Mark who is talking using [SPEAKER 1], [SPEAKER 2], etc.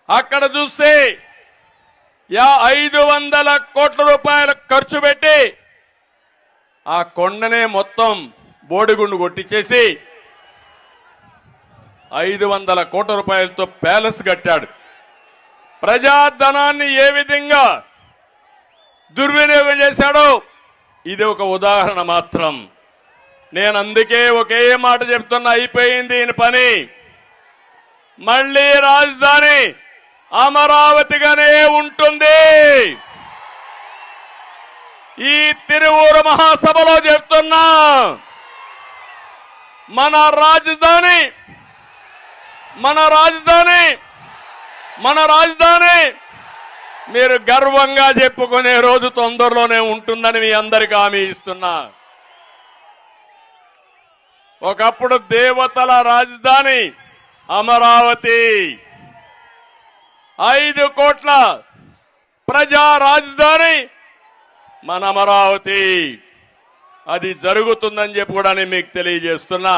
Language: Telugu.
[SPEAKER 1] అక్కడ చూస్తే 500 కోట్ల రూపాయలు ఖర్చు పెట్టి ఆ కొండనే మొత్తం బోడిగుండు కొట్టించేసి 500 కోట్ల రూపాయలతో ప్యాలెస్ కట్టాడు. ప్రజాధనాన్ని ఏ విధంగా దుర్వినియోగం చేశాడో ఇది ఒక ఉదాహరణ మాత్రం. నేను అందుకే ఒకే మాట చెప్తున్నా, అయిపోయింది ఈయన పని. మళ్ళీ రాజధాని అమరావతిగానే ఉంటుంది. ఈ తిరువూరు మహాసభలో చెప్తున్నా, మన రాజధాని మీరు గర్వంగా చెప్పుకునే రోజు తొందరలోనే ఉంటుందని మీ అందరికీ హామీ ఇస్తున్నా. ఒకప్పుడు దేవతల రాజధాని అమరావతి, 5 కోట్ల ప్రజా రాజధాని మన అమరావతి. అది జరుగుతుందని చెప్పి కూడా నేను మీకు తెలియజేస్తున్నా.